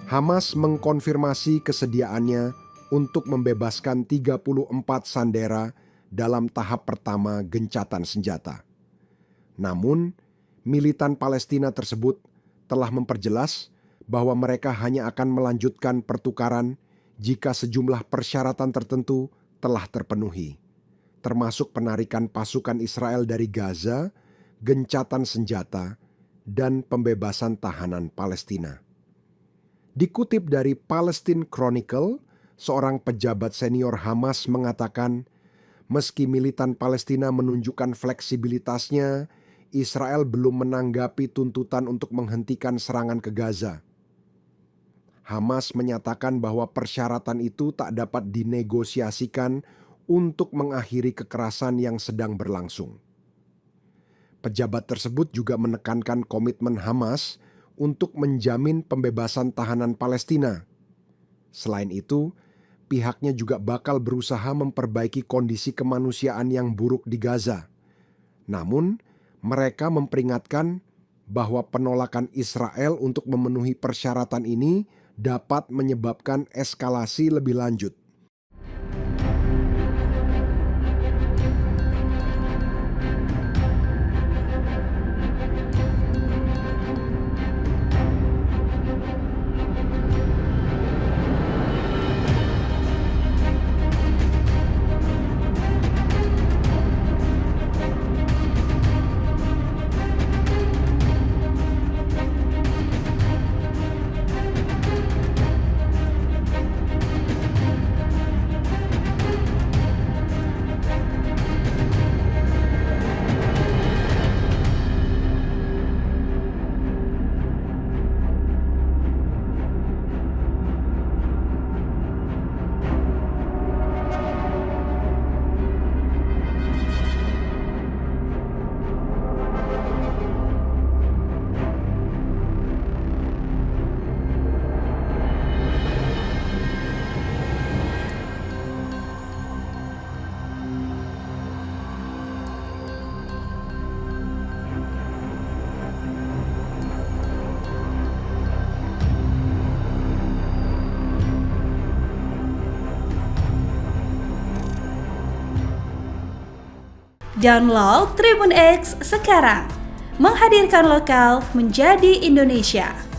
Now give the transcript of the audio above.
Hamas mengkonfirmasi kesediaannya untuk membebaskan 34 sandera dalam tahap pertama gencatan senjata. Namun, militan Palestina tersebut telah memperjelas bahwa mereka hanya akan melanjutkan pertukaran jika sejumlah persyaratan tertentu telah terpenuhi, termasuk penarikan pasukan Israel dari Gaza, gencatan senjata, dan pembebasan tahanan Palestina. Dikutip dari Palestine Chronicle, seorang pejabat senior Hamas mengatakan, meski militan Palestina menunjukkan fleksibilitasnya, Israel belum menanggapi tuntutan untuk menghentikan serangan ke Gaza. Hamas menyatakan bahwa persyaratan itu tak dapat dinegosiasikan untuk mengakhiri kekerasan yang sedang berlangsung. Pejabat tersebut juga menekankan komitmen Hamas untuk menjamin pembebasan tahanan Palestina. Selain itu, pihaknya juga bakal berusaha memperbaiki kondisi kemanusiaan yang buruk di Gaza. Namun, mereka memperingatkan bahwa penolakan Israel untuk memenuhi persyaratan ini dapat menyebabkan eskalasi lebih lanjut. Download Tribun X sekarang, menghadirkan lokal menjadi Indonesia.